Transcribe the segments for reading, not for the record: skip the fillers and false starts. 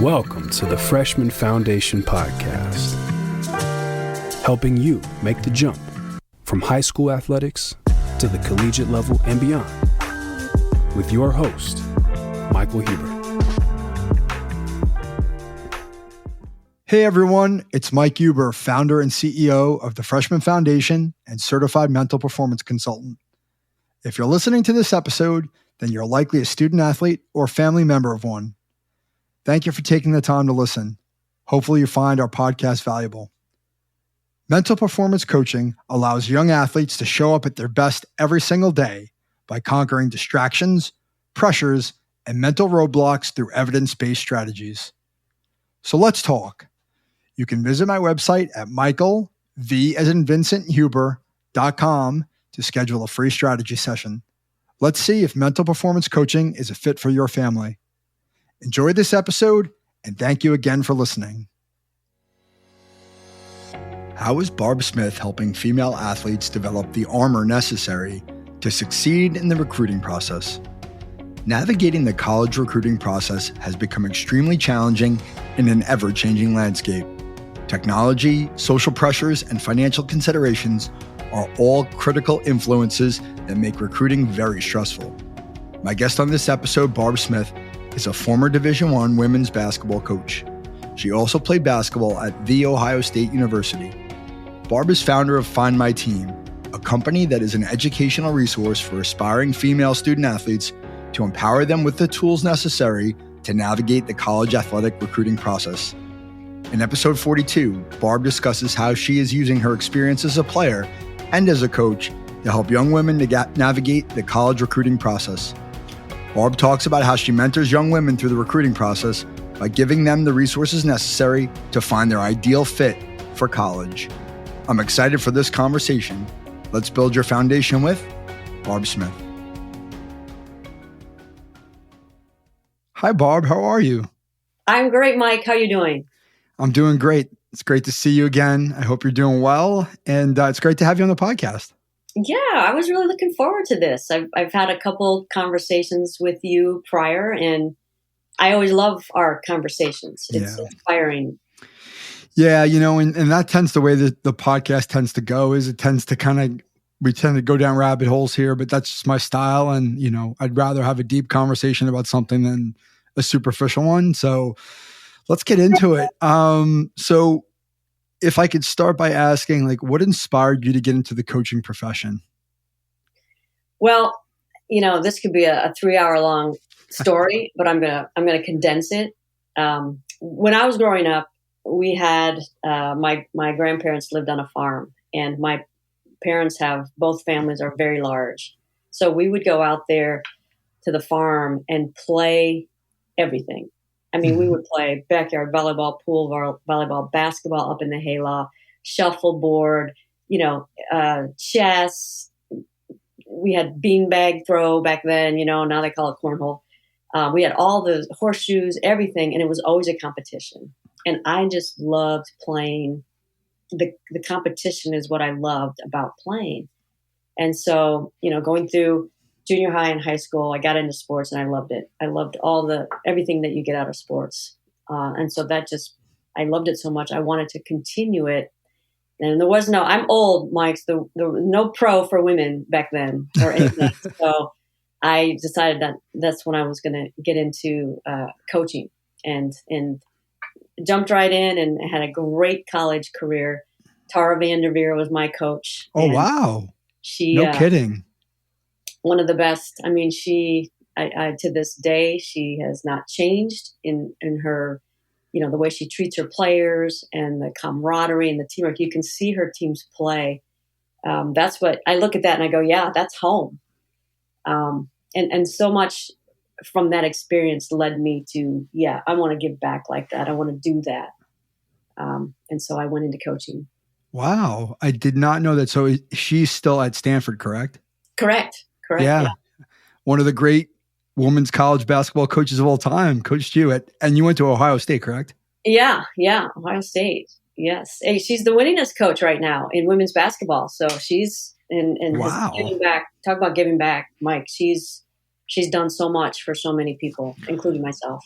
Welcome to the Freshman Foundation Podcast, helping you make the jump from high school athletics to the collegiate level and beyond, with your host, Michael Huber. Hey everyone, it's Mike Huber, founder and CEO of the Freshman Foundation and certified mental performance consultant. If you're listening to this episode, then you're likely a student athlete or family member of one. Thank you for taking the time to listen. Hopefully you find our podcast valuable. Mental performance coaching allows young athletes to show up at their best every single day by conquering distractions, pressures, and mental roadblocks through evidence-based strategies. So let's talk. You can visit my website at michaelv.com to schedule a free strategy session. Let's see if mental performance coaching is a fit for your family. Enjoy this episode, and thank you again for listening. How is Barb Smith helping female athletes develop the armor necessary to succeed in the recruiting process? Navigating the college recruiting process has become extremely challenging in an ever-changing landscape. Technology, social pressures, and financial considerations are all critical influences that make recruiting very stressful. My guest on this episode, Barb Smith, is a former Division I women's basketball coach. She also played basketball at The Ohio State University. Barb is founder of Find My Team, a company that is an educational resource for aspiring female student athletes to empower them with the tools necessary to navigate the college athletic recruiting process. In episode 42, Barb discusses how she is using her experience as a player and as a coach to help young women to navigate the college recruiting process. Barb talks about how she mentors young women through the recruiting process by giving them the resources necessary to find their ideal fit for college. I'm excited for this conversation. Let's build your foundation with Barb Smith. Hi, Barb. How are you? I'm great, Mike. How are you doing? I'm doing great. It's great to see you again. I hope you're doing well. And it's great to have you on the podcast. Yeah, I was really looking forward to this. I've had a couple conversations with you prior, and I always love our conversations. It's inspiring. Yeah, and that tends the way that the podcast tends to go is it tends to we tend to go down rabbit holes here, but that's just my style. And, I'd rather have a deep conversation about something than a superficial one. So let's get into it. So if I could start by asking, what inspired you to get into the coaching profession? Well, this could be a 3-hour long story, but I'm gonna condense it. When I was growing up, we had my grandparents lived on a farm, and my parents both families are very large. So we would go out there to the farm and play everything. I mean, we would play backyard volleyball, pool volleyball, basketball up in the hayloft, shuffleboard, chess. We had beanbag throw back then, now they call it cornhole. We had all the horseshoes, everything, and it was always a competition. And I just loved playing. The competition is what I loved about playing. And so, going through junior high and high school, I got into sports and I loved it. I loved everything that you get out of sports. And so I loved it so much. I wanted to continue it. And there was I'm old, Mike, there was no pro for women back then or anything. So I decided that's when I was going to get into coaching and jumped right in and had a great college career. Tara Vanderveer was my coach. Oh, wow. No kidding. One of the best. I mean, I to this day, she has not changed in her, the way she treats her players and the camaraderie and the teamwork. You can see her teams play. That's what I look at that and I go, yeah, that's home. And so much from that experience led me to, I want to give back like that. I want to do that. And so I went into coaching. Wow. I did not know that. So she's still at Stanford, correct? Correct. Yeah. One of the great women's college basketball coaches of all time coached you and you went to Ohio State, correct? Yeah. Ohio State. Yes. Hey, she's the winningest coach right now in women's basketball. So she's, and wow. giving back, talk about giving back, Mike. She's she's done so much for so many people, including myself.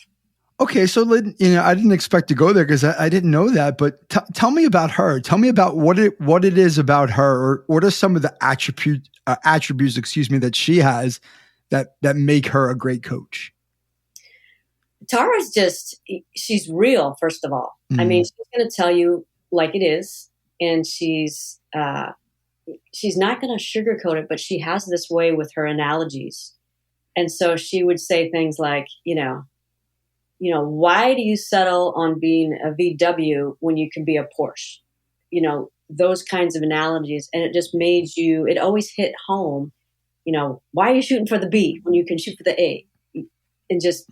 Okay, so I didn't expect to go there because I didn't know that. But tell me about her. Tell me about what it is about her, or what are some of the attributes, that she has that make her a great coach. Tara's she's real. First of all, I mean, she's going to tell you like it is, and she's not going to sugarcoat it. But she has this way with her analogies, and so she would say things like, why do you settle on being a VW when you can be a Porsche? Those kinds of analogies. And it just it always hit home. Why are you shooting for the B when you can shoot for the A? And just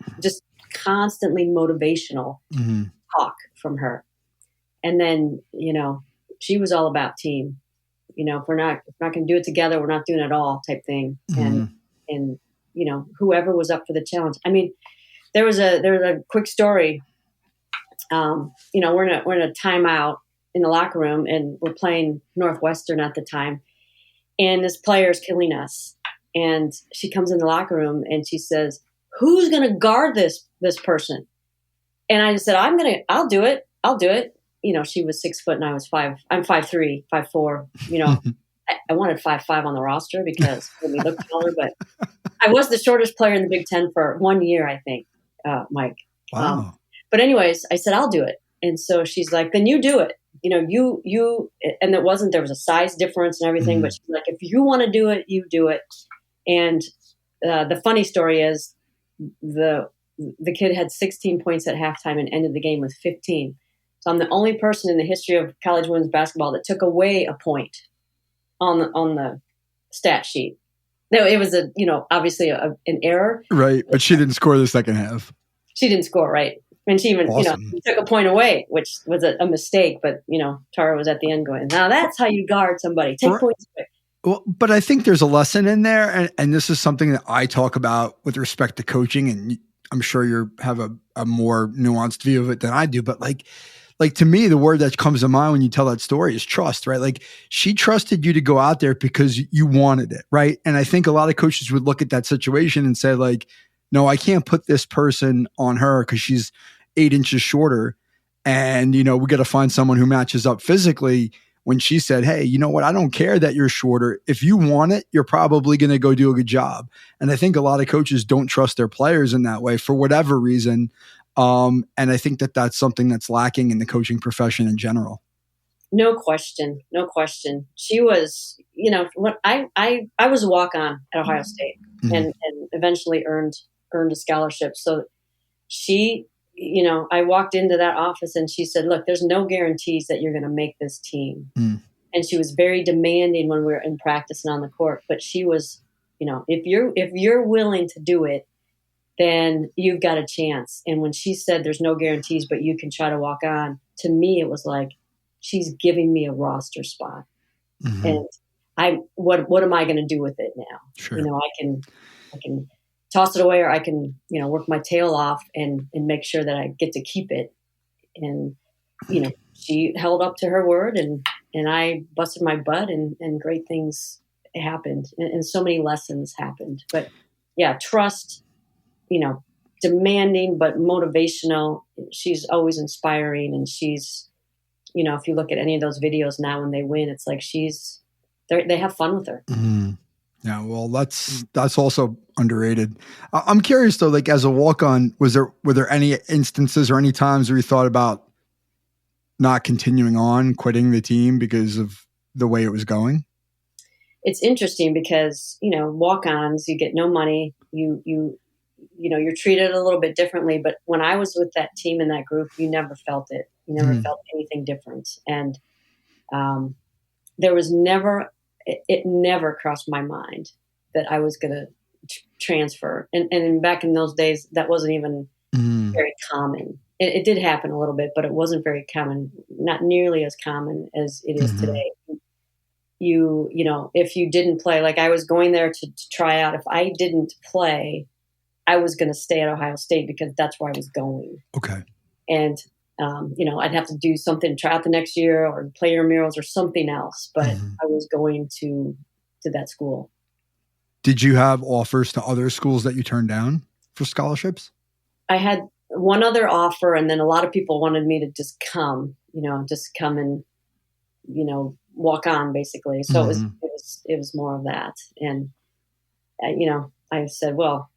constantly motivational talk from her. And then, she was all about team. If we're not going to do it together, we're not doing it all type thing. And whoever was up for the challenge. I mean, there was a quick story. We're in a timeout in the locker room, and we're playing Northwestern at the time, and this player is killing us. And she comes in the locker room and she says, "Who's going to guard this person?" And I just said, "I'll do it. I'll do it." She was 6 foot and I was 5. I'm 5'3", 5'4". I wanted 5'5" on the roster because it made me look taller, but I was the shortest player in the Big Ten for 1 year, I think. Mike. Wow. But anyways, I said, "I'll do it." And so she's like, "Then you do it." You, and there was a size difference and everything, but she's like, "If you want to do it, you do it." And the funny story is the kid had 16 points at halftime and ended the game with 15. So I'm the only person in the history of college women's basketball that took away a point on the stat sheet. No, it was obviously an error. Right. But she didn't score the second half. She didn't score, right. And she even, awesome. Took a point away, which was a mistake. But, Tara was at the end going, "Now that's how you guard somebody. Take points away." Well, but I think there's a lesson in there. And this is something that I talk about with respect to coaching. And I'm sure you have a more nuanced view of it than I do. But like to me, the word that comes to mind when you tell that story is trust, right? Like she trusted you to go out there because you wanted it, right? And I think a lot of coaches would look at that situation and say like, "No, I can't put this person on her because she's 8 inches shorter. And, we got to find someone who matches up physically." When she said, "Hey, you know what? I don't care that you're shorter. If you want it, you're probably going to go do a good job." And I think a lot of coaches don't trust their players in that way for whatever reason. And I think that that's something that's lacking in the coaching profession in general. No question. No question. She was, when I was a walk-on at Ohio State and eventually earned a scholarship. So she, I walked into that office and she said, "Look, there's no guarantees that you're going to make this team." And she was very demanding when we were in practice and on the court. But she was, if you're willing to do it, then you've got a chance. And when she said there's no guarantees, but you can try to walk on, to me, it was like, she's giving me a roster spot. And what am I going to do with it now? Sure. I can toss it away, or I can, work my tail off and make sure that I get to keep it. And, she held up to her word and I busted my butt and great things happened. And so many lessons happened, but yeah, trust, demanding, but motivational. She's always inspiring. And she's, if you look at any of those videos now, when they win, it's like they have fun with her. Yeah, well, that's also underrated. I'm curious though, like as a walk-on, were there any instances or any times where you thought about not continuing on, quitting the team because of the way it was going? It's interesting because, walk-ons, you get no money, you're treated a little bit differently. But when I was with that team and that group, you never felt it. You never felt anything different. And there was it never crossed my mind that I was going to transfer. And back in those days, that wasn't even very common. It did happen a little bit, but it wasn't very common, not nearly as common as it is today. If you didn't play, like I was going there to try out. If I didn't play, I was going to stay at Ohio State because that's where I was going. Okay. And, I'd have to do something, try out the next year or play intramurals or something else, but I was going to that school. Did you have offers to other schools that you turned down for scholarships? I had one other offer, and then a lot of people wanted me to just come and, walk on basically. So it was more of that. And, I said, well,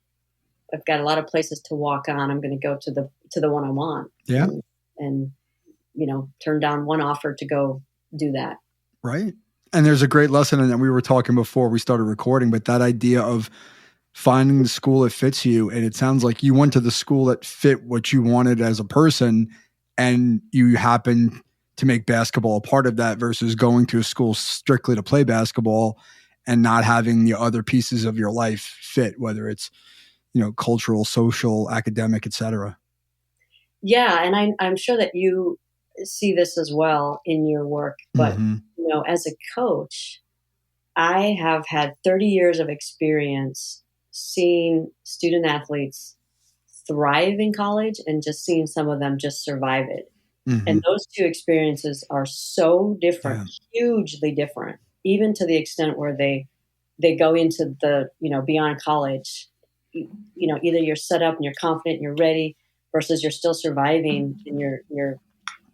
I've got a lot of places to walk on. I'm going to go to the one I want. Yeah. And turn down one offer to go do that. Right. And there's a great lesson in that. We were talking before we started recording, but that idea of finding the school that fits you. And it sounds like you went to the school that fit what you wanted as a person, and you happen to make basketball a part of that versus going to a school strictly to play basketball and not having the other pieces of your life fit, whether it's, cultural, social, academic, etc. Yeah. And I'm sure that you see this as well in your work, but as a coach, I have had 30 years of experience seeing student athletes thrive in college and just seeing some of them just survive it. And those two experiences are so different, hugely different, even to the extent where they go into the, beyond college, either you're set up and you're confident and you're ready versus you're still surviving and you're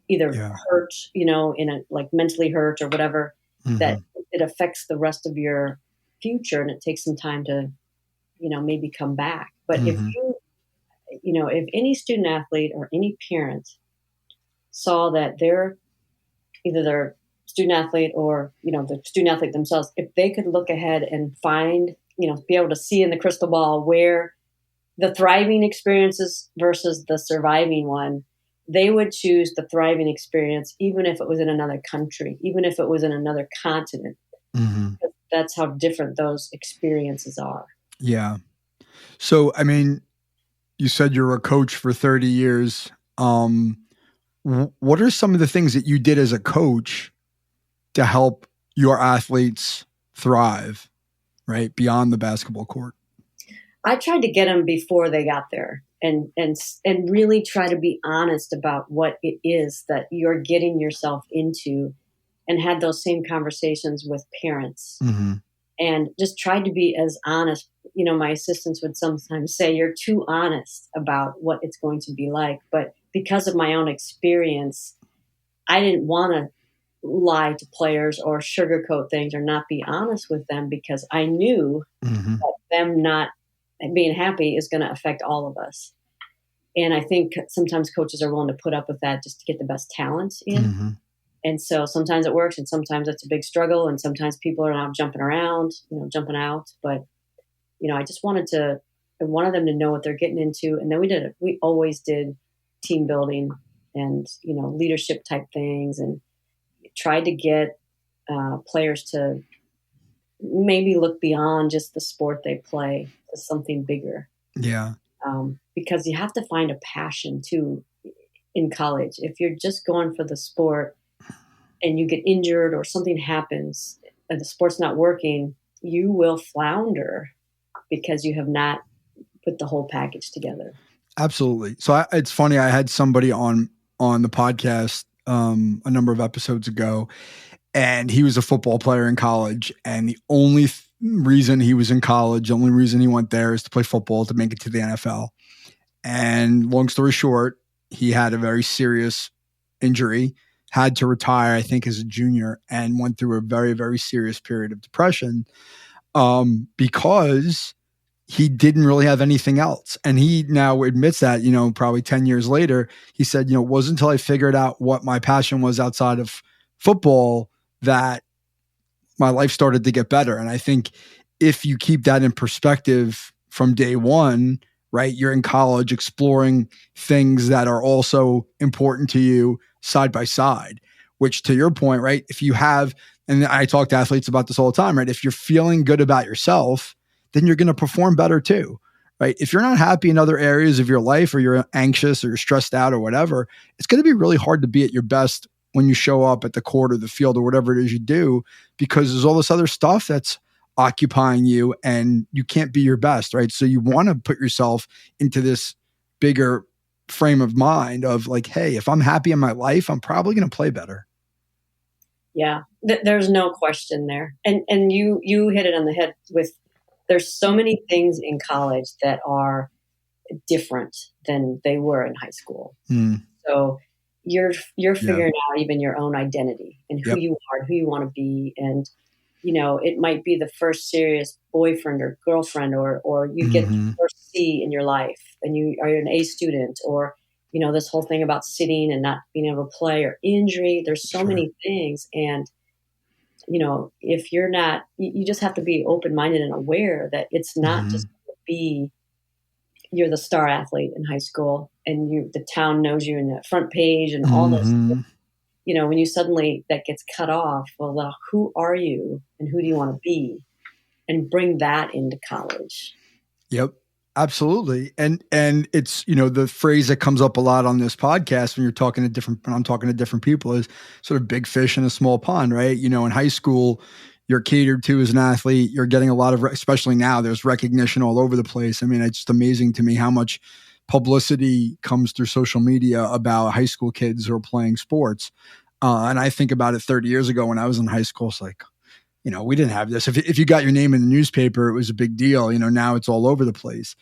either hurt, in a like mentally hurt or whatever, that it affects the rest of your future and it takes some time to, maybe come back. But if if any student athlete or any parent saw that either their student athlete or, the student athlete themselves, if they could look ahead and find, be able to see in the crystal ball where the thriving experiences versus the surviving one, they would choose the thriving experience, even if it was in another country, even if it was in another continent. That's how different those experiences are. Yeah. So, I mean, you said you're a coach for 30 years. What are some of the things that you did as a coach to help your athletes thrive, right, beyond the basketball court? I tried to get them before they got there and really try to be honest about what it is that you're getting yourself into, and had those same conversations with parents and just tried to be as honest. My assistants would sometimes say, you're too honest about what it's going to be like. But because of my own experience, I didn't want to lie to players or sugarcoat things or not be honest with them, because I knew that them not being happy is going to affect all of us. And I think sometimes coaches are willing to put up with that just to get the best talent in. And so sometimes it works and sometimes it's a big struggle and sometimes people are not jumping around, jumping out. But, I just wanted them to know what they're getting into. And then we always did team building and, leadership type things, and tried to get players to maybe look beyond just the sport they play to something bigger. Yeah. Because you have to find a passion too in college. If you're just going for the sport and you get injured or something happens and the sport's not working, you will flounder because you have not put the whole package together. Absolutely. So it's funny. I had somebody on the podcast a number of episodes ago, and he was a football player in college. And the only reason he was in college, the only reason he went there is to play football, to make it to the NFL. And long story short, he had a very serious injury, had to retire, I think, as a junior, and went through a very, very serious period of depression because he didn't really have anything else. And he now admits that, probably 10 years later, he said, it wasn't until I figured out what my passion was outside of football that my life started to get better. And I think if you keep that in perspective from day one, right, you're in college exploring things that are also important to you side by side, which, to your point, right, if you have, and I talk to athletes about this all the time, right, if you're feeling good about yourself, then you're going to perform better too, right? If you're not happy in other areas of your life, or you're anxious or you're stressed out or whatever, it's going to be really hard to be at your best when you show up at the court or the field or whatever it is you do, because there's all this other stuff that's occupying you and you can't be your best, right? So you want to put yourself into this bigger frame of mind of like, hey, if I'm happy in my life, I'm probably going to play better. Yeah, there's no question there. And you hit it on the head with there's so many things in college that are different than they were in high school. So you're figuring out even your own identity and who you are, who you want to be. And, it might be the first serious boyfriend or girlfriend, or you get your first C in your life and you are an A student, or, this whole thing about sitting and not being able to play or injury. There's so many things. And, if you're not, you just have to be open-minded and aware that it's not just going to be, you're the star athlete in high school and the town knows you in the front page and all this. When you suddenly that gets cut off, well, who are you and who do you want to be, and bring that into college. Yep, absolutely. And it's, the phrase that comes up a lot on this podcast when I'm talking to different people is sort of big fish in a small pond, right? In high school, you're catered to as an athlete. You're getting a lot of, especially now, there's recognition all over the place. I mean, it's just amazing to me how much publicity comes through social media about high school kids who are playing sports. And I think about it 30 years ago when I was in high school, it's like, we didn't have this. If you got your name in the newspaper, it was a big deal. Now it's all over the place.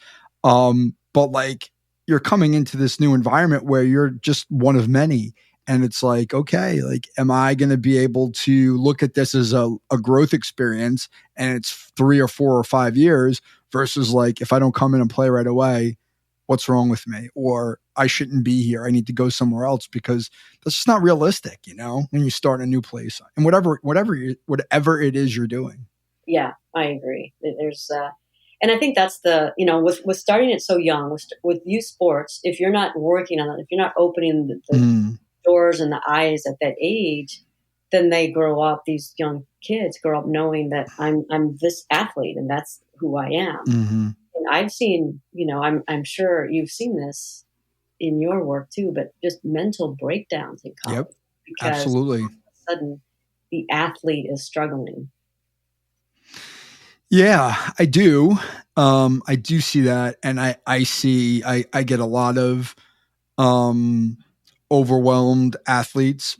But like, you're coming into this new environment where you're just one of many. And it's like, okay, like, am I going to be able to look at this as a growth experience and it's 3 or 4 or 5 years versus like, if I don't come in and play right away, what's wrong with me? Or I shouldn't be here. I need to go somewhere else, because that's just not realistic, when you start in a new place and whatever it is you're doing. Yeah, I agree. There's, and I think that's the, with starting it so young, with youth sports, if you're not working on it, if you're not opening the doors and the eyes at that age, then they grow up, these young kids grow up knowing that I'm this athlete and that's who I am. And I've seen, I'm sure you've seen this in your work too, but just mental breakdowns in college. Yep, because absolutely. all of a sudden the athlete is struggling. Yeah, I do. I do see that. And I get a lot of overwhelmed athletes.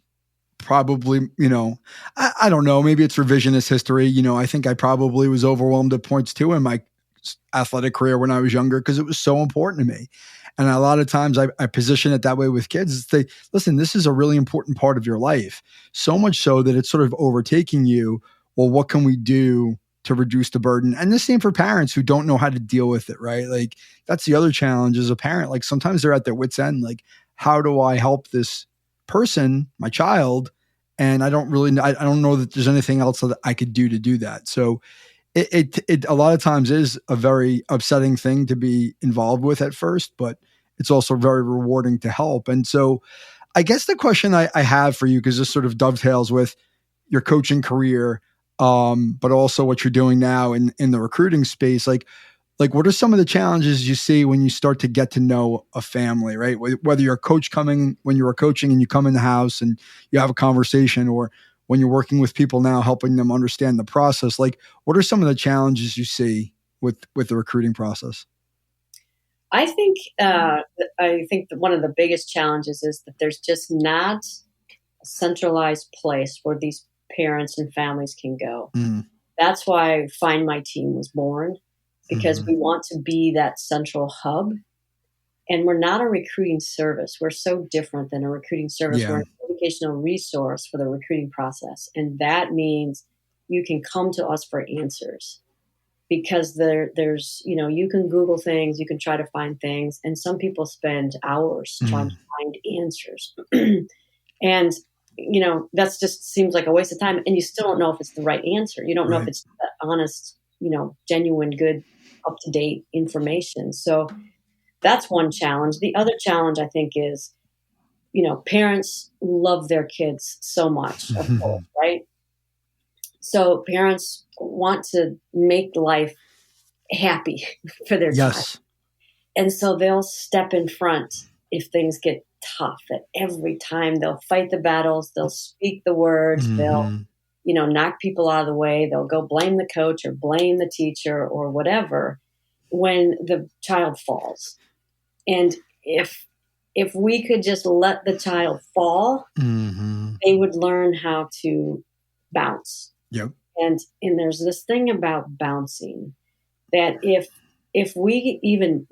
Probably, I don't know, maybe it's revisionist history. I think I probably was overwhelmed at points too in my athletic career when I was younger, because it was so important to me. And a lot of times I position it that way with kids. Listen, this is a really important part of your life. So much so that it's sort of overtaking you. Well, what can we do to reduce the burden? And the same for parents who don't know how to deal with it, right? Like, that's the other challenge as a parent. Like, sometimes they're at their wits' end. Like, how do I help this person, my child? And I don't know that there's anything else that I could do to do that. So it a lot of times is a very upsetting thing to be involved with at first, but it's also very rewarding to help. And so I guess the question I have for you, because this sort of dovetails with your coaching career, but also what you're doing now in the recruiting space, like what are some of the challenges you see when you start to get to know a family, right? Whether you're a coach when you were coaching and you come in the house and you have a conversation, or when you're working with people now, helping them understand the process, like, what are some of the challenges you see with the recruiting process? I think that one of the biggest challenges is that there's just not a centralized place where these parents and families can go. That's why Find My Team was born, because we want to be that central hub. And we're not a recruiting service. We're so different than a recruiting service. Yeah. We're an educational resource for the recruiting process. And that means you can come to us for answers, because there's, you can Google things, you can try to find things. And some people spend hours trying to find answers. And, that's just seems like a waste of time. And you still don't know if it's the right answer. You don't know if it's honest, genuine, good, up-to-date information. So that's one challenge. The other challenge, I think, is, parents love their kids so much, of course, right? So parents want to make life happy for their child. And so they'll step in front if things get tough. At every time they'll fight the battles, they'll speak the words, they'll, knock people out of the way. They'll go blame the coach or blame the teacher or whatever when the child falls. And if we could just let the child fall, they would learn how to bounce. Yep. And there's this thing about bouncing that if we even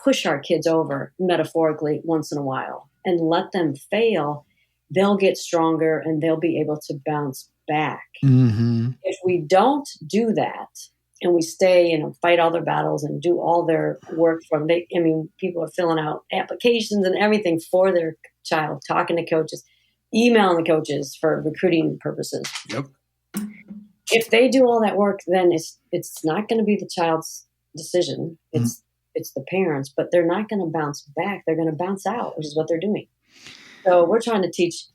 push our kids over metaphorically once in a while and let them fail, they'll get stronger and they'll be able to bounce back. Mm-hmm. If we don't do that and we stay, fight all their battles and do all their work people are filling out applications and everything for their child, talking to coaches, emailing the coaches for recruiting purposes. Yep. If they do all that work, then it's not going to be the child's decision. It's the parents, but they're not going to bounce back. They're going to bounce out, which is what they're doing. So we're trying to teach,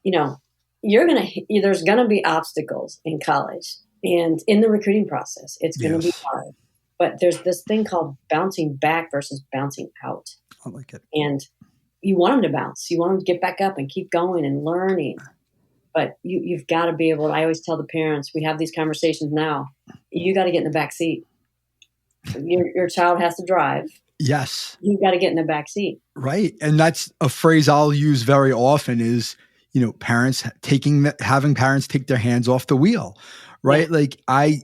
there's going to be obstacles in college and in the recruiting process. It's going to be hard, but there's this thing called bouncing back versus bouncing out. I like it. And you want them to bounce. You want them to get back up and keep going and learning. But you've got to be able. I always tell the parents, we have these conversations now. You got to get in the back seat. Your child has to drive. Yes. You got to get in the back seat. Right. And that's a phrase I'll use very often is, parents having parents take their hands off the wheel. Right. Yeah. Like I,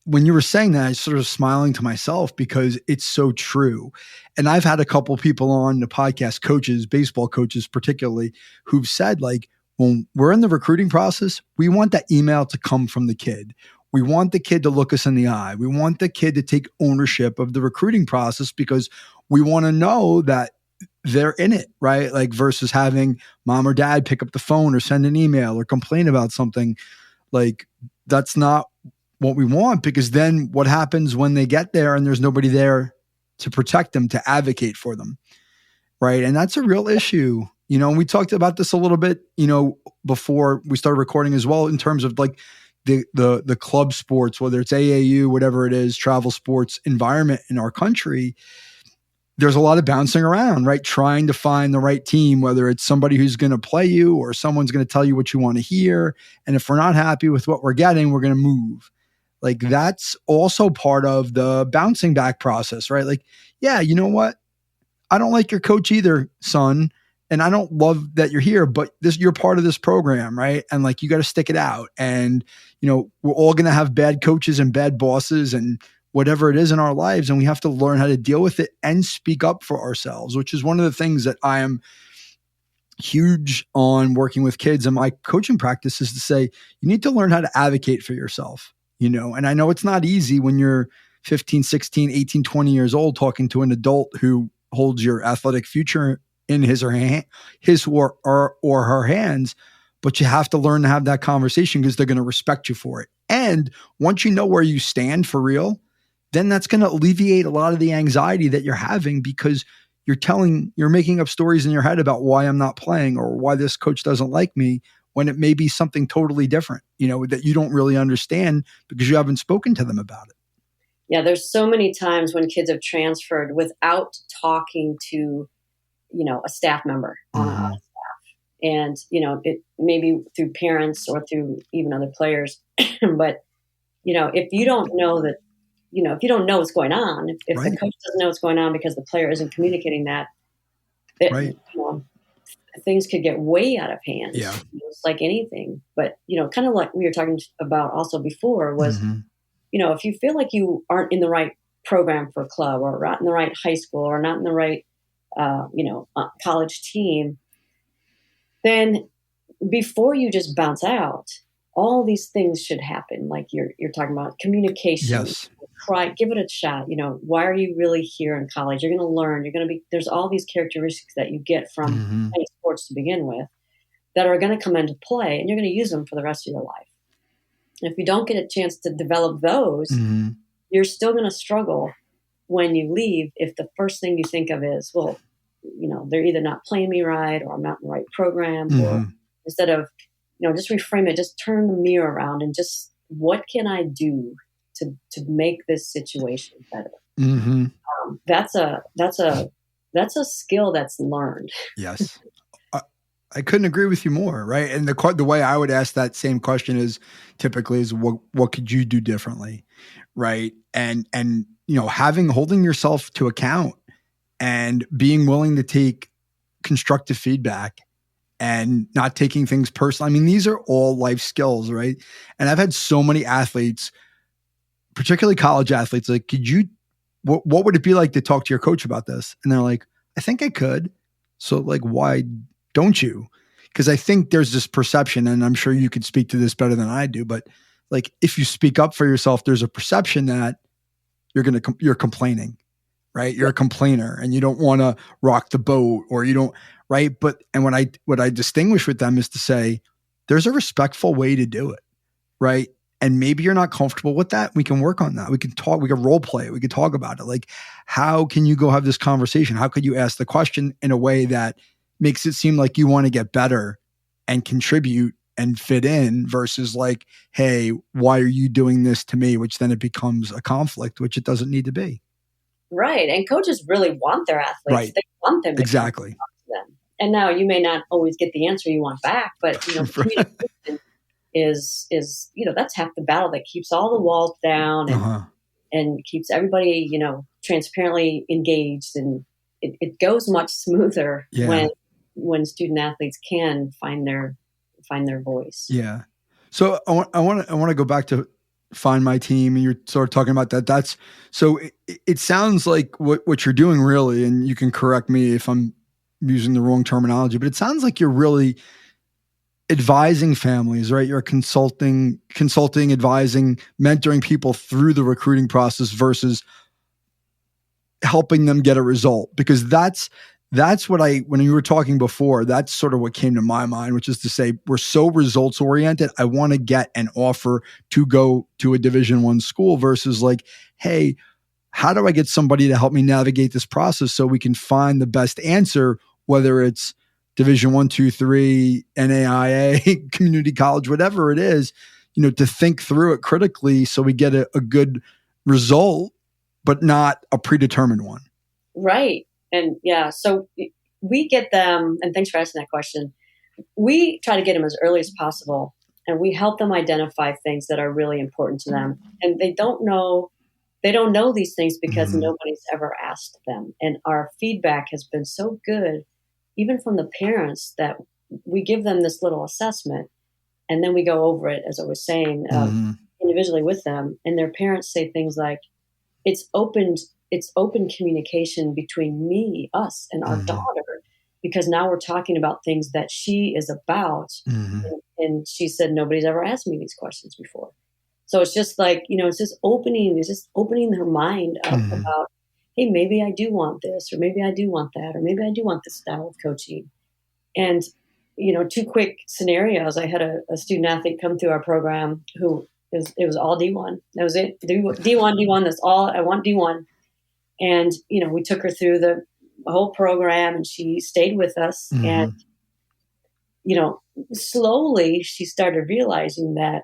when you were saying that, I was sort of smiling to myself because it's so true. And I've had a couple people on the podcast, coaches, baseball coaches particularly, who've said like, when we're in the recruiting process, we want that email to come from the kid. We want the kid to look us in the eye. We want the kid to take ownership of the recruiting process because we want to know that they're in it, right? Like versus having mom or dad pick up the phone or send an email or complain about something. Like that's not what we want, because then what happens when they get there and there's nobody there to protect them, to advocate for them, right? And that's a real issue. We talked about this a little bit, before we started recording as well, in terms of like the club sports, whether it's AAU, whatever it is, travel sports environment in our country. There's a lot of bouncing around, right? Trying to find the right team, whether it's somebody who's going to play you or someone's going to tell you what you want to hear. And if we're not happy with what we're getting, we're going to move. Like that's also part of the bouncing back process, right? Like, yeah, you know what? I don't like your coach either, son. And I don't love that you're here, but you're part of this program, right? And like, you got to stick it out. And, we're all going to have bad coaches and bad bosses and whatever it is in our lives. And we have to learn how to deal with it and speak up for ourselves, which is one of the things that I am huge on working with kids in my coaching practice, is to say, you need to learn how to advocate for yourself, and I know it's not easy when you're 15, 16, 18, 20 years old, talking to an adult who holds your athletic future in his or her hands, but you have to learn to have that conversation because they're going to respect you for it. And once you know where you stand for real, then that's going to alleviate a lot of the anxiety that you're having, because you're making up stories in your head about why I'm not playing or why this coach doesn't like me, when it may be something totally different, that you don't really understand because you haven't spoken to them about it. Yeah. There's so many times when kids have transferred without talking to a staff member on a staff. And, it may be through parents or through even other players. But, if you don't know that, if you don't know what's going on, if right. the coach doesn't know what's going on because the player isn't communicating that, right. Things could get way out of hand. Yeah. It's like anything. But, kind of like we were talking about also before was, if you feel like you aren't in the right program for a club or not in the right high school or not in the right college team, then before you just bounce out, all these things should happen. Like you're talking about communication, yes. Try, give it a shot. Why are you really here in college? You're going to learn, there's all these characteristics that you get from playing sports to begin with that are going to come into play, and you're going to use them for the rest of your life. And if you don't get a chance to develop those, you're still going to struggle when you leave if the first thing you think of is, well, they're either not playing me right or I'm not in the right program. Or instead of, just reframe it, just turn the mirror around and just, what can I do to make this situation better? That's a skill that's learned. Yes. I couldn't agree with you more. Right. And the way I would ask that same question is typically is what could you do differently? Right. And holding yourself to account and being willing to take constructive feedback and not taking things personal. I mean, these are all life skills, right? And I've had so many athletes particularly college athletes, like, what would it be like to talk to your coach about this? And they're like, I think I could. So like, why don't you? Because I think there's this perception, and I'm sure you could speak to this better than I do, but like, if you speak up for yourself, there's a perception that you're complaining, right? You're a complainer and you don't want to rock the boat, or you don't, right? But, and what I distinguish with them is to say, there's a respectful way to do it, right? And maybe you're not comfortable with that. We can work on that. We can talk, we can role play it. We can talk about it. Like, how can you go have this conversation? How could you ask the question in a way that makes it seem like you want to get better and contribute and fit in, versus like, hey, why are you doing this to me? Which then it becomes a conflict, which it doesn't need to be. Right. And coaches really want their athletes. Right. They want them to exactly talk to them. And now you may not always get the answer you want back, but communication is that's half the battle that keeps all the walls down and keeps everybody, transparently engaged, and it goes much smoother when student athletes can find their voice. Yeah. So I want to go back to find my team, and you're sort of talking about that. That's so it sounds like what you're doing really, and you can correct me if I'm using the wrong terminology, but it sounds like you're really advising families, right? You're consulting, advising, mentoring people through the recruiting process versus helping them get a result. Because that's what when you were talking before, that's sort of what came to my mind, which is to say, we're so results oriented. I want to get an offer to go to a Division I school versus like, hey, how do I get somebody to help me navigate this process so we can find the best answer, whether it's Division I, II, III, NAIA, community college, whatever it is, to think through it critically so we get a good result, but not a predetermined one. Right. And so we get them, and thanks for asking that question. We try to get them as early as possible, and we help them identify things that are really important to them. And they don't know these things because nobody's ever asked them. And our feedback has been so good, even from the parents, that we give them this little assessment and then we go over it, as I was saying, individually with them. And their parents say things like, it's open communication between us and our daughter, because now we're talking about things that she is about. And she said, nobody's ever asked me these questions before. So it's just like, it's just opening her mind up about, hey, maybe I do want this, or maybe I do want that, or maybe I do want this style of coaching. And, two quick scenarios. I had a student athlete come through our program who it was all D1. That was it. D1. That's all. I want D1. And, we took her through the whole program, and she stayed with us. And, slowly she started realizing that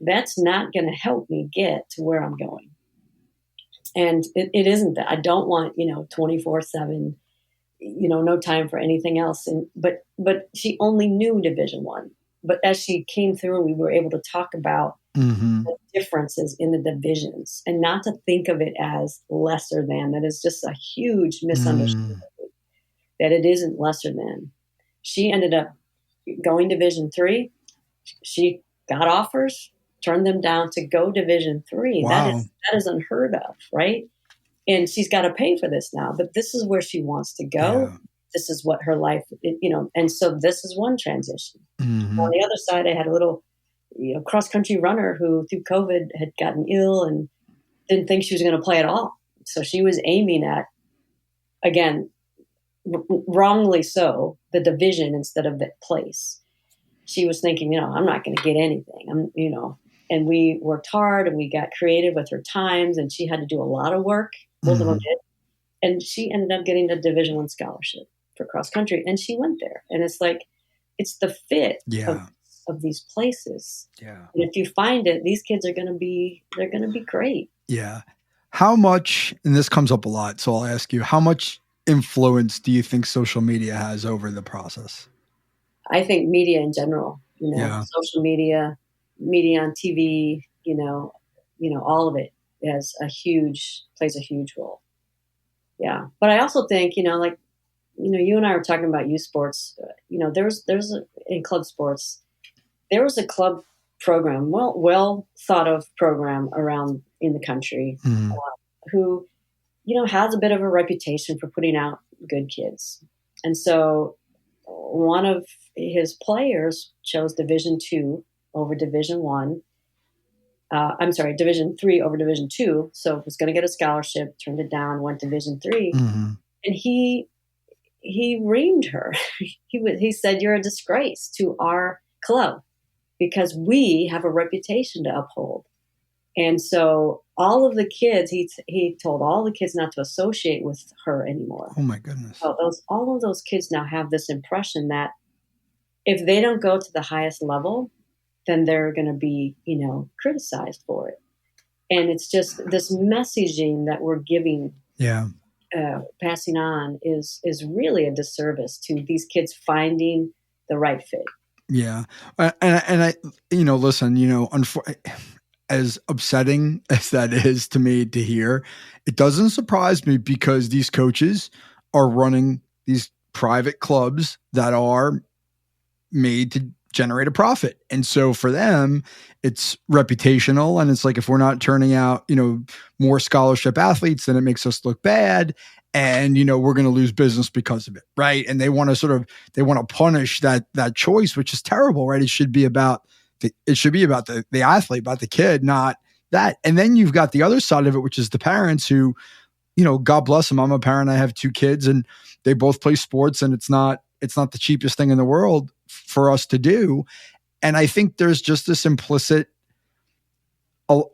that's not going to help me get to where I'm going. And it isn't that. I don't want, 24/7, no time for anything else. But she only knew Division I. But as she came through, we were able to talk about the differences in the divisions, and not to think of it as lesser than. That is just a huge misunderstanding, that it isn't lesser than. She ended up going Division III. She got offers, turned them down to go Division III. Wow. That is unheard of, right? And she's got to pay for this now, but this is where she wants to go. Yeah. This is what her life, and so this is one transition. On the other side, I had a little, cross-country runner who through COVID had gotten ill and didn't think she was going to play at all. So she was aiming at, again, wrongly so, the division instead of the place. She was thinking, I'm not going to get anything. And we worked hard and we got creative with her times, and she had to do a lot of work. Both of them did. And she ended up getting a Division I scholarship for cross country, and she went there. And it's like, it's the fit of these places. Yeah. And if you find it, these kids they're going to be great. Yeah. How much, and this comes up a lot, so I'll ask you, how much influence do you think social media has over the process? I think media in general, social media on TV, all of it plays a huge role. Yeah. But I also think, you and I were talking about youth sports, there's in club sports, there was a club program, well thought of program around in the country, who, has a bit of a reputation for putting out good kids. And so one of his players chose Division 2 over Division 1. I'm sorry, Division 3 over Division 2. So was going to get a scholarship, turned it down, went Division 3, and he reamed her. He said, "You're a disgrace to our club because we have a reputation to uphold." And so all of the kids, he told all the kids not to associate with her anymore. Oh my goodness! So all of those kids now have this impression that if they don't go to the highest level, then they're going to be, criticized for it. And it's just this messaging that we're giving, passing on is really a disservice to these kids finding the right fit. Yeah. And I, listen, as upsetting as that is to me to hear, it doesn't surprise me because these coaches are running these private clubs that are made to generate a profit. And so for them, it's reputational. And it's like, if we're not turning out, more scholarship athletes, then it makes us look bad. And, we're going to lose business because of it. Right. And they want to punish that choice, which is terrible, right? It should be about the athlete, about the kid, not that. And then you've got the other side of it, which is the parents who, God bless them. I'm a parent. I have 2 kids and they both play sports, and it's not the cheapest thing in the world for us to do. And I think there's just this implicit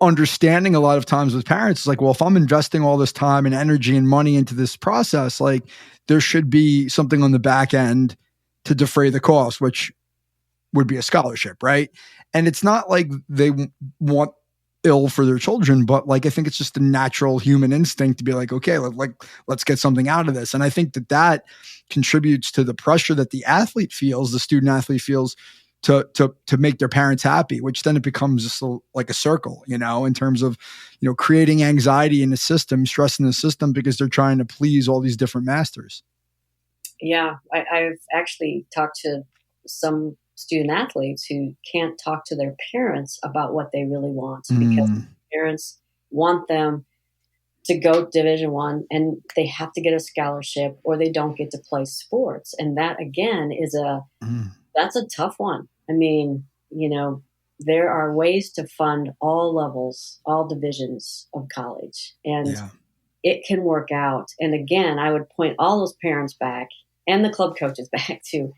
understanding a lot of times with parents. It's like, well, if I'm investing all this time and energy and money into this process, like there should be something on the back end to defray the cost, which would be a scholarship. Right. And it's not like they want ill for their children, but like, I think it's just a natural human instinct to be like, okay, let's get something out of this. And I think that contributes to the pressure that the student athlete feels to make their parents happy, which then it becomes just like a circle, in terms of, creating anxiety in the system, stress in the system, because they're trying to please all these different masters. Yeah. I've actually talked to some student athletes who can't talk to their parents about what they really want because parents want them to go Division 1 and they have to get a scholarship or they don't get to play sports. And that again is that's a tough one. I mean, there are ways to fund all levels, all divisions of college, and it can work out. And again, I would point all those parents back and the club coaches back to,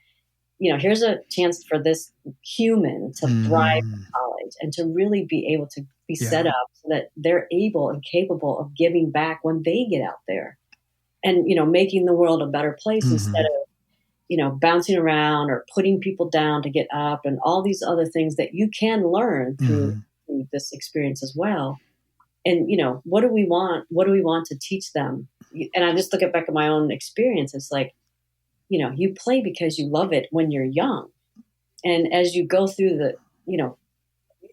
here's a chance for this human to thrive in college and to really be able to be set up so that they're able and capable of giving back when they get out there and, making the world a better place instead of, bouncing around or putting people down to get up and all these other things that you can learn through this experience as well. And, what do we want? What do we want to teach them? And I just look back at my own experience. It's like, you play because you love it when you're young. And as you go through the,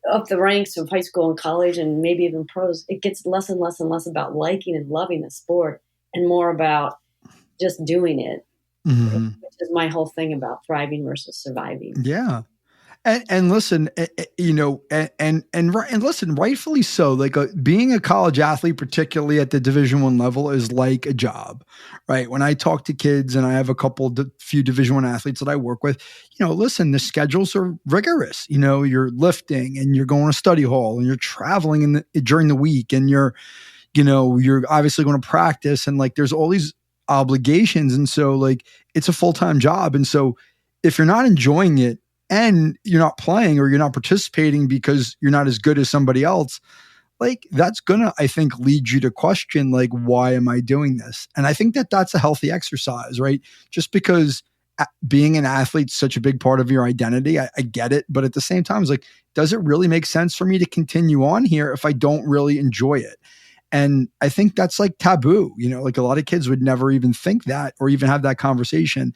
up the ranks of high school and college and maybe even pros, it gets less and less and less about liking and loving the sport and more about just doing it, which is my whole thing about thriving versus surviving. Yeah. And listen, and listen, rightfully so. Like being a college athlete, particularly at the Division 1 level, is like a job, right? When I talk to kids, and I have few Division 1 athletes that I work with, listen, the schedules are rigorous. You're lifting, and you're going to study hall, and you're traveling during the week, and you're obviously going to practice, and like there's all these obligations, and so like it's a full-time job, and so if you're not enjoying it, and you're not playing or you're not participating because you're not as good as somebody else, like that's gonna, I think, lead you to question, like, why am I doing this? And I think that that's a healthy exercise, right? Just because being an athlete's such a big part of your identity, I get it. But at the same time, it's like, does it really make sense for me to continue on here if I don't really enjoy it? And I think that's like taboo, like a lot of kids would never even think that or even have that conversation.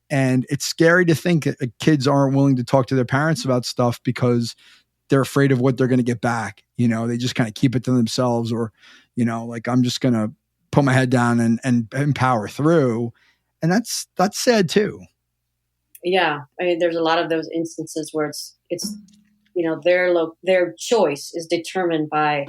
And it's scary to think that kids aren't willing to talk to their parents about stuff because they're afraid of what they're going to get back. They just kind of keep it to themselves, or, like, I'm just going to put my head down and power through. And that's sad too. Yeah. I mean, there's a lot of those instances where it's their choice is determined by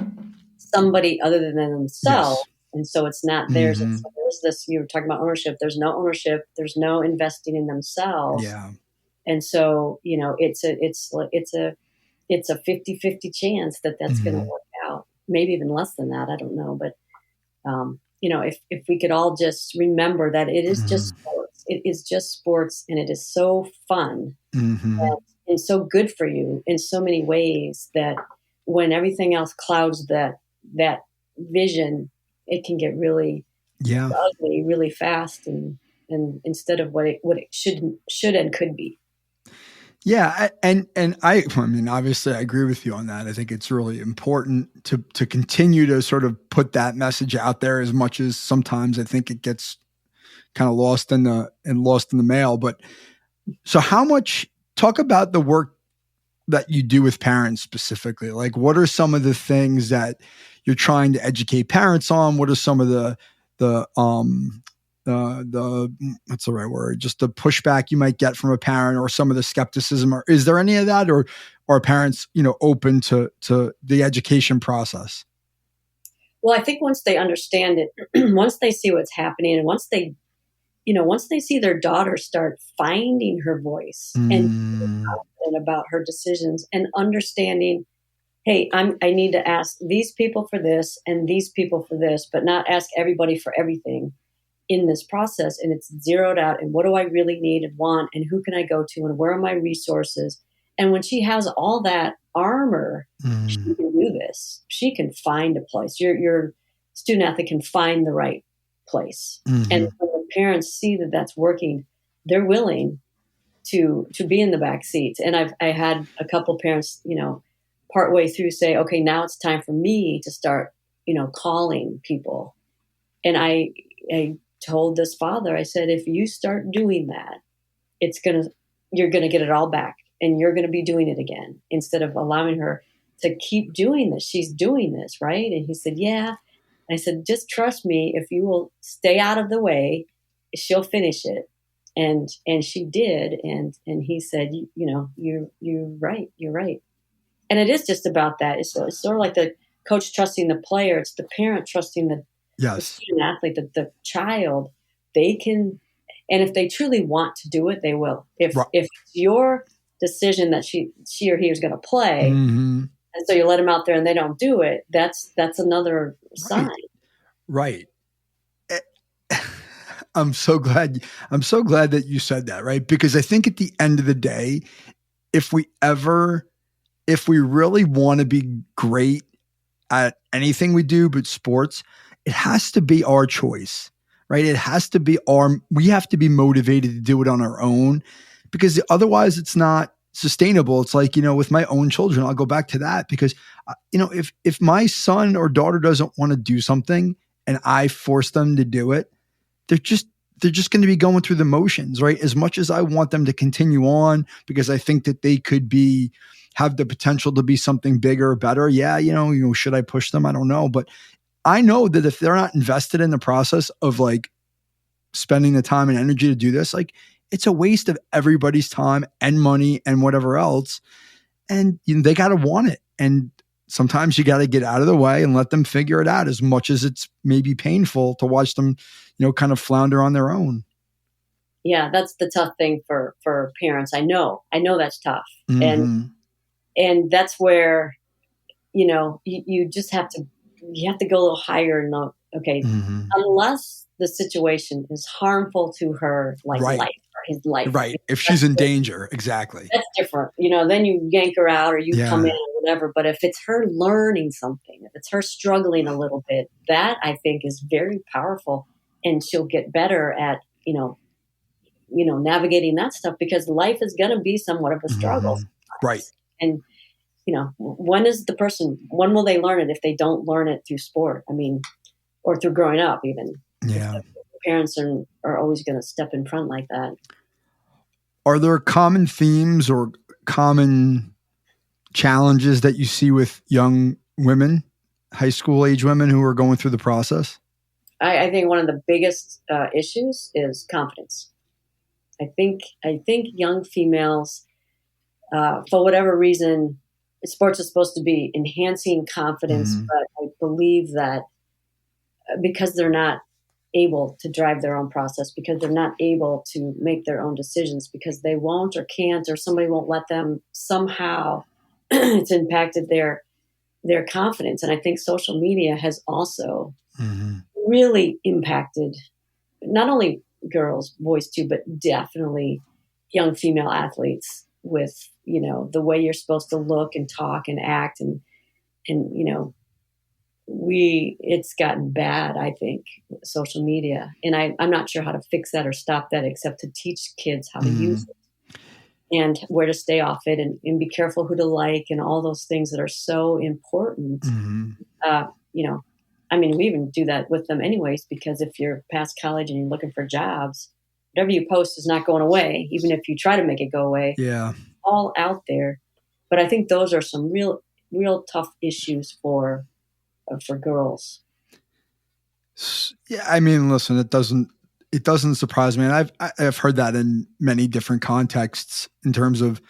somebody other than themselves. Yes. And so it's not theirs. Mm-hmm. So there's this, you were talking about ownership. There's no ownership. There's no investing in themselves. Yeah. And so, it's a 50-50 chance that that's going to work out. Maybe even less than that. I don't know. But, if we could all just remember that it is just sports. It is just sports, and it is so fun and so good for you in so many ways that when everything else clouds that vision, it can get really ugly really fast, and instead of what it should and could be. Yeah. And I mean, obviously I agree with you on that. I think it's really important to continue to sort of put that message out there, as much as sometimes I think it gets kind of lost in the mail. But so talk about the work that you do with parents specifically. Like, what are some of the things that you're trying to educate parents on? What are some of the what's the right word? Just the pushback you might get from a parent, or some of the skepticism, or is there any of that, or are parents, open to the education process? Well, I think once they understand it, once they see what's happening, and once they see their daughter start finding her voice and being confident about her decisions and understanding, hey, I need to ask these people for this and these people for this, but not ask everybody for everything in this process. And it's zeroed out. And what do I really need and want? And who can I go to? And where are my resources? And when she has all that armor, she can do this. She can find a place. Your student athlete can find the right place. And when the parents see that that's working, they're willing to be in the back seat. And I had a couple parents, partway through say, okay, now it's time for me to start, calling people. And I told this father, I said, if you start doing that, you're going to get it all back, and you're going to be doing it again, instead of allowing her to keep doing this. She's doing this, right? And he said, yeah. And I said, just trust me. If you will stay out of the way, she'll finish it. And she did. And he said, you're right. You're right. And it is just about that. It's sort of like the coach trusting the player. It's the parent trusting the student athlete, the child. They can, and if they truly want to do it, they will. If it's your decision that she or he is going to play, and so you let them out there and they don't do it, that's another sign. Right. I'm so glad that you said that, right? Because I think at the end of the day, if we really want to be great at anything we do, but sports, it has to be our choice, right? It has to be we have to be motivated to do it on our own, because otherwise it's not sustainable. It's like, with my own children, I'll go back to that, because, if my son or daughter doesn't want to do something and I force them to do it, they're just going to be going through the motions, right? As much as I want them to continue on, because I think that they could have the potential to be something bigger or better. Yeah. Should I push them? I don't know. But I know that if they're not invested in the process of like spending the time and energy to do this, like, it's a waste of everybody's time and money and whatever else. And they got to want it. And sometimes you got to get out of the way and let them figure it out, as much as it's maybe painful to watch them, kind of flounder on their own. Yeah, that's the tough thing for parents. I know that's tough. And that's where, you just have to go a little higher and know, okay, unless the situation is harmful to her, like life or his life. Right. If she's in danger. Exactly. That's different. Then you yank her out, or you come in or whatever. But if it's her learning something, if it's her struggling a little bit, that I think is very powerful. And she'll get better at, navigating that stuff, because life is going to be somewhat of a struggle. Right. And, when will they learn it if they don't learn it through sport? I mean, or through growing up even. Yeah. Parents are always going to step in front like that. Are there common themes or common challenges that you see with young women, high school age women who are going through the process? I think one of the biggest issues is confidence. I think young females, for whatever reason, sports is supposed to be enhancing confidence, but I believe that because they're not able to drive their own process, because they're not able to make their own decisions, because they won't or can't, or somebody won't let them, somehow it's impacted their confidence. And I think social media has also really impacted not only girls, boys too, but definitely young female athletes with, the way you're supposed to look and talk and act. And it's gotten bad, I think, social media. And I'm not sure how to fix that or stop that, except to teach kids how to use it and where to stay off it, and be careful who to like, and all those things that are so important. We even do that with them anyways, because if you're past college and you're looking for jobs, whatever you post is not going away, even if you try to make it go away. Yeah. All out there. But I think those are some real tough issues for girls. Yeah, I mean, listen, it doesn't surprise me, and I've heard that in many different contexts in terms of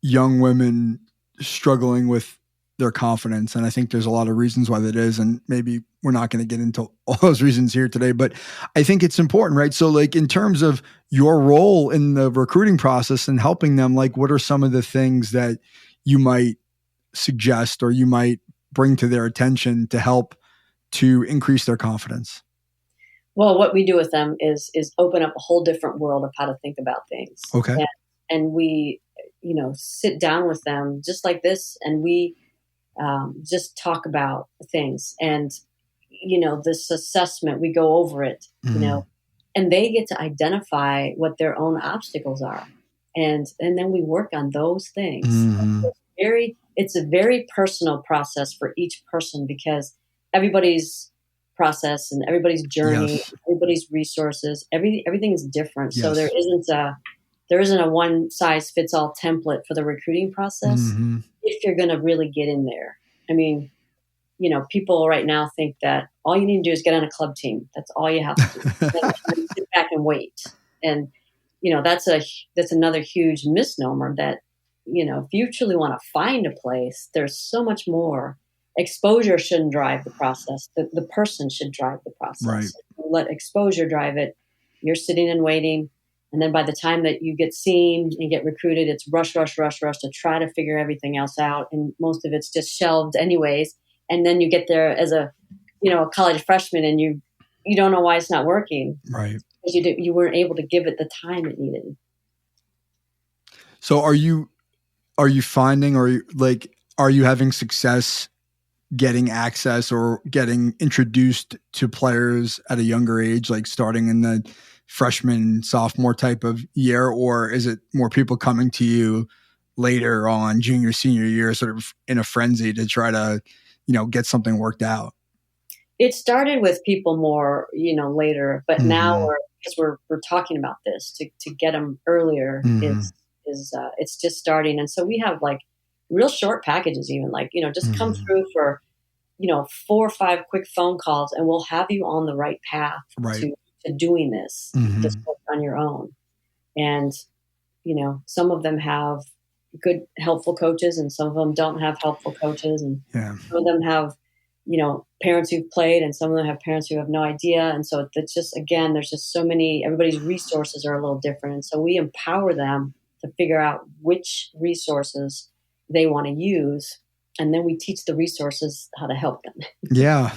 young women struggling with their confidence, and I think there's a lot of reasons why that is, and maybe we're not going to get into all those reasons here today, but I think it's important, right? So, like, in terms of your role in the recruiting process and helping them, like, what are some of the things that you might suggest or you might bring to their attention to help to increase their confidence? Well, what we do with them is open up a whole different world of how to think about things. Okay. And we, sit down with them just like this, and we just talk about things. And, this assessment, we go over it, and they get to identify what their own obstacles are. And then we work on those things. It's a very personal process for each person, because everybody's process and everybody's journey, everybody's resources, everything is different. Yes. So there isn't a one size fits all template for the recruiting process. If you're going to really get in there. I mean, people right now think that all you need to do is get on a club team. That's all you have to do. Sit back and wait. And, that's another huge misnomer that, if you truly want to find a place, there's so much more. Exposure shouldn't drive the process. The person should drive the process. Right. Let exposure drive it. You're sitting and waiting. And then by the time that you get seen and get recruited, it's rush to try to figure everything else out. And most of it's just shelved anyways. And then you get there as a college freshman, and you don't know why it's not working. Right. Because you weren't able to give it the time it needed. So are you finding, or are you having success getting access or getting introduced to players at a younger age, like starting in the freshman, sophomore type of year? Or is it more people coming to you later on, junior, senior year, sort of in a frenzy to try to, get something worked out? It started with people more, later, but now because we're talking about this to get them earlier is it's just starting. And so we have like real short packages, even just come through for, 4 or 5 quick phone calls, and we'll have you on the right path to doing this, just on your own. And, some of them have good, helpful coaches, and some of them don't have helpful coaches. And some of them have, parents who've played, and some of them have parents who have no idea. And so it's just, again, there's just so many, everybody's resources are a little different. And so we empower them to figure out which resources they want to use. And then we teach the resources how to help them. Yeah,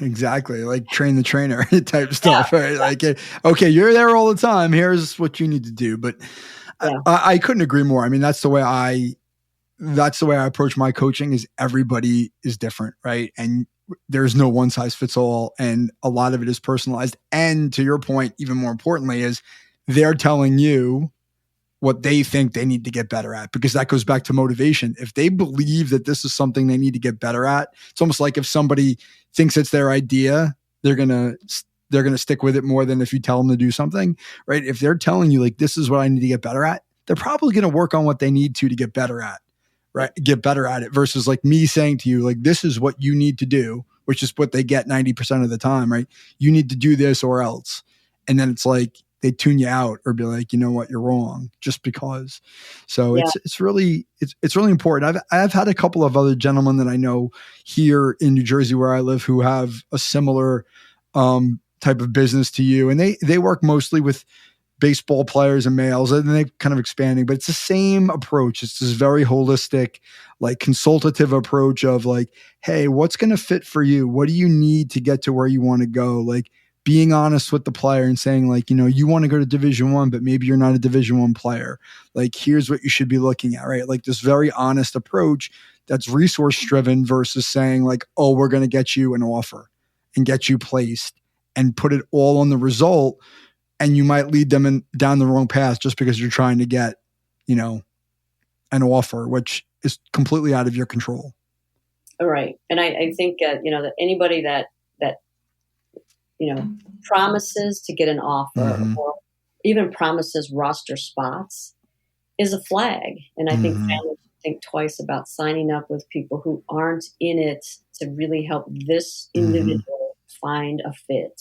exactly. Like train the trainer type stuff, right? Like, okay, you're there all the time. Here's what you need to do. But I couldn't agree more. I mean, that's the way I approach my coaching. Is everybody is different, right? And there's no one size fits all. And a lot of it is personalized. And to your point, even more importantly, is they're telling you what they think they need to get better at, because that goes back to motivation. If they believe that this is something they need to get better at, it's almost like if somebody thinks it's their idea, they're going to stick with it more than if you tell them to do something, right? If they're telling you like, this is what I need to get better at, they're probably going to work on what they need to get better at, right? Get better at it, versus like me saying to you, like, this is what you need to do, which is what they get 90% of the time, right? You need to do this or else. And then it's like, they tune you out or be like, you know what, you're wrong just because. So Yeah. it's really important. I've had a couple of other gentlemen that I know here in New Jersey where I live who have a similar type of business to you, and they work mostly with baseball players and males, and they're kind of expanding, but it's the same approach. It's this very holistic, like consultative approach of like, hey, what's going to fit for you? What do you need to get to where you want to go? Like being honest with the player and saying like, you know, you want to go to Division I, but maybe you're not a Division I player. Like, here's what you should be looking at, right? Like this very honest approach that's resource driven versus saying like, oh, we're going to get you an offer and get you placed and put it all on the result. And you might lead them down the wrong path just because you're trying to get, you know, an offer, which is completely out of your control. All right. And I think, you know, that anybody that, you know, promises to get an offer or even promises roster spots is a flag. And I think families think twice about signing up with people who aren't in it to really help this individual find a fit.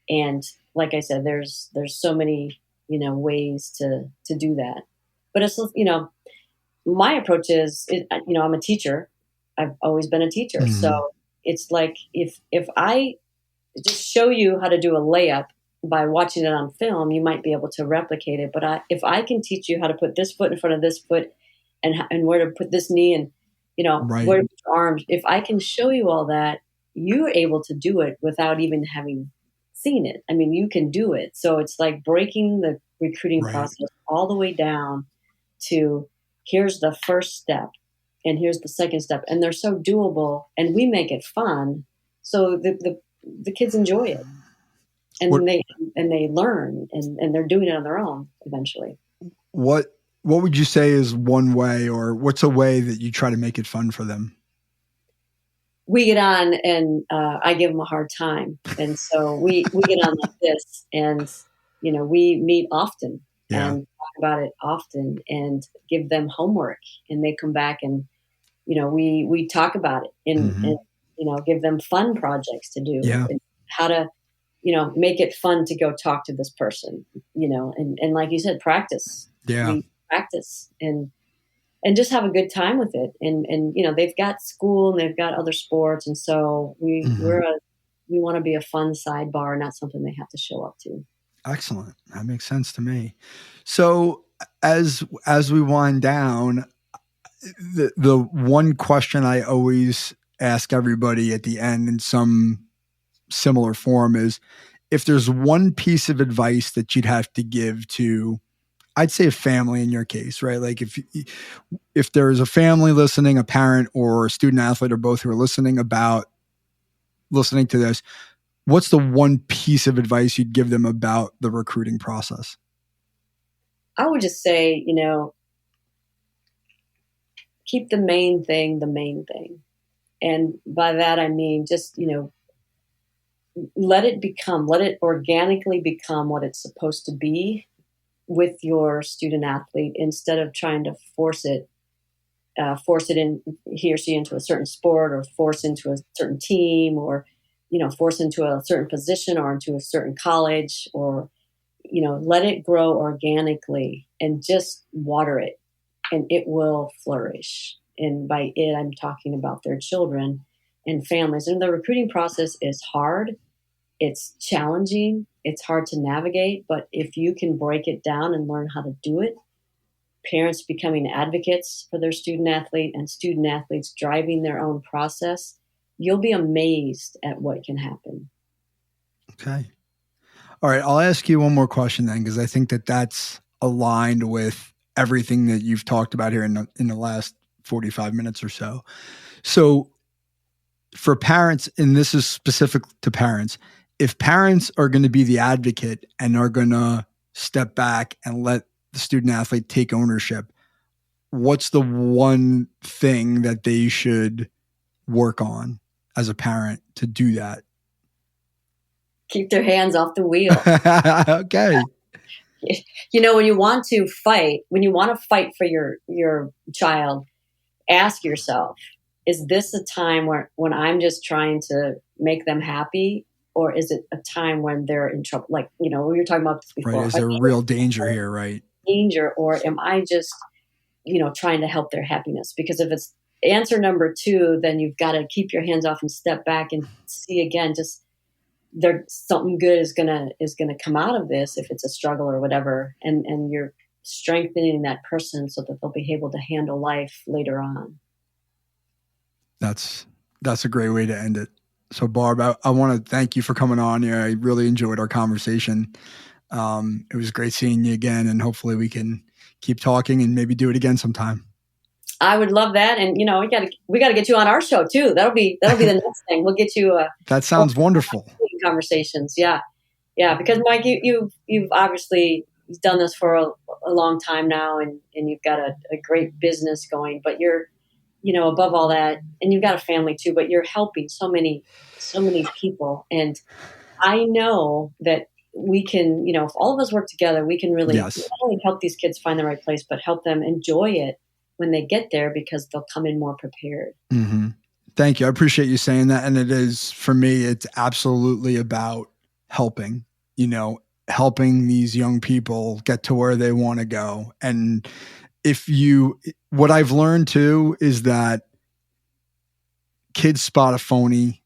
And like I said, there's so many, you know, ways to do that. But it's, you know, my approach is, you know, I'm a teacher. I've always been a teacher. So it's like, if I just show you how to do a layup by watching it on film, you might be able to replicate it. But if I can teach you how to put this foot in front of this foot and where to put this knee and, you know, where to put your arms, if I can show you all that, you're able to do it without even having seen it. I mean, you can do it. So it's like breaking the recruiting process all the way down to here's the first step and here's the second step. And they're so doable and we make it fun. So the kids enjoy it and they learn and they're doing it on their own eventually. What would you say is one way, or what's a way that you try to make it fun for them? We get on and I give them a hard time. And so we get on like this and, you know, we meet often and talk about it often and give them homework and they come back and, you know, we talk about it and, you know, give them fun projects to do and how to, you know, make it fun to go talk to this person, you know, and like you said, practice. We practice and just have a good time with it. And, you know, they've got school and they've got other sports. And so we want to be a fun sidebar, not something they have to show up to. Excellent. That makes sense to me. So as we wind down, the one question I always ask everybody at the end in some similar form is, if there's one piece of advice that you'd have to give to, I'd say a family in your case, right? Like if there is a family listening, a parent or a student athlete or both who are listening to this, what's the one piece of advice you'd give them about the recruiting process? I would just say, you know, keep the main thing the main thing. And by that, I mean, just, you know, let it organically become what it's supposed to be with your student athlete instead of trying to force it in, he or she into a certain sport or force into a certain team or, you know, force into a certain position or into a certain college or, you know, let it grow organically and just water it and it will flourish. And by it, I'm talking about their children and families. And the recruiting process is hard. It's challenging. It's hard to navigate. But if you can break it down and learn how to do it, parents becoming advocates for their student athlete and student athletes driving their own process, you'll be amazed at what can happen. Okay. All right. I'll ask you one more question then, because I think that that's aligned with everything that you've talked about here in the last 45 minutes or so. So for parents, and this is specific to parents, if parents are going to be the advocate and are going to step back and let the student athlete take ownership, what's the one thing that they should work on as a parent to do that? Keep their hands off the wheel. Okay. You know, when you want to fight for your child, ask yourself, is this a time when I'm just trying to make them happy? or is it a time when they're in trouble? Like, we were talking about this before. Right. Is there real danger here, right? Danger, or am I just, trying to help their happiness? Because if it's answer number 2, then you've got to keep your hands off and step back and see again, just something good is gonna come out of this if it's a struggle or whatever. And you're strengthening that person so that they'll be able to handle life later on. That's a great way to end it. So Barb, I want to thank you for coming on here. I really enjoyed our conversation. It was great seeing you again, and hopefully we can keep talking and maybe do it again sometime. I would love that. And, we got to get you on our show too. That'll be the next thing. We'll get you. That sounds wonderful. Conversations. Yeah. Yeah. Because Mike, you've obviously done this for a long time now, and you've got a great business going, but you're, above all that, and you've got a family too, but you're helping so many people. And I know that we can, if all of us work together, we can really not only help these kids find the right place, but help them enjoy it when they get there, because they'll come in more prepared. Mm-hmm. Thank you. I appreciate you saying that. And it is, for me, it's absolutely about helping these young people get to where they want to go. And what I've learned too is that kids spot a phony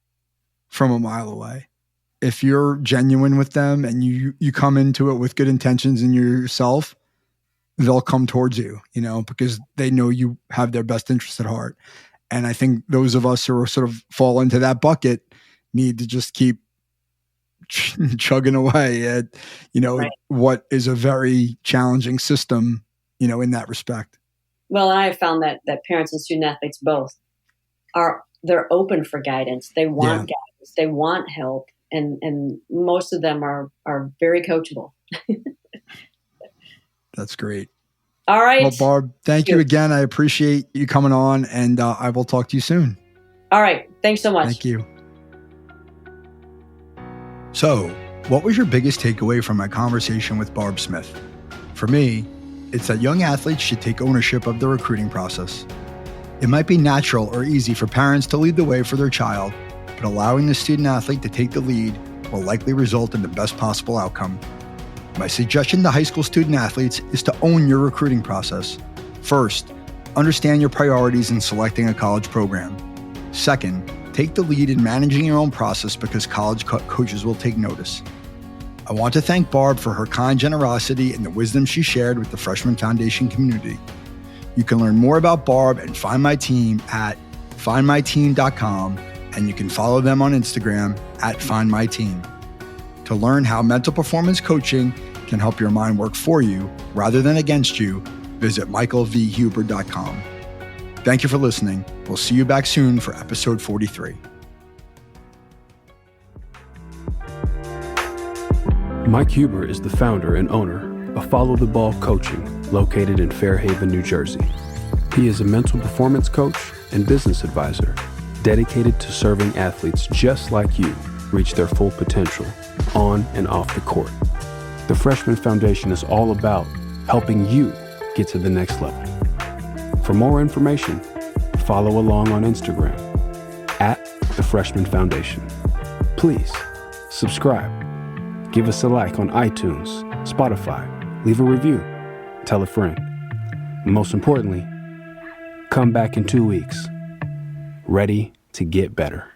from a mile away. If you're genuine with them and you come into it with good intentions in yourself, they'll come towards you, because they know you have their best interest at heart. And I think those of us who are sort of fall into that bucket need to just keep chugging away at, right, what is a very challenging system, in that respect. Well, I have found that parents and student athletes both they're open for guidance. They want guidance. They want help. And most of them are very coachable. That's great. All right. Well, Barb, thank you again. I appreciate you coming on, and I will talk to you soon. All right. Thanks so much. Thank you. So, what was your biggest takeaway from my conversation with Barb Smith? For me, it's that young athletes should take ownership of the recruiting process. It might be natural or easy for parents to lead the way for their child, but allowing the student athlete to take the lead will likely result in the best possible outcome. My suggestion to high school student athletes is to own your recruiting process. First, understand your priorities in selecting a college program. Second, take the lead in managing your own process, because college coaches will take notice. I want to thank Barb for her kind generosity and the wisdom she shared with the Freshman Foundation community. You can learn more about Barb and Find My Team at findmyteam.com, and you can follow them on Instagram at findmyteam. To learn how mental performance coaching can help your mind work for you rather than against you, visit michaelvhuber.com. Thank you for listening. We'll see you back soon for episode 43. Mike Huber is the founder and owner of Follow the Ball Coaching, located in Fairhaven, New Jersey. He is a mental performance coach and business advisor dedicated to serving athletes just like you reach their full potential on and off the court. The Freshman Foundation is all about helping you get to the next level. For more information, follow along on Instagram at the Freshman Foundation. Please subscribe, give us a like on iTunes, Spotify, leave a review, tell a friend. Most importantly, come back in 2 weeks, ready to get better.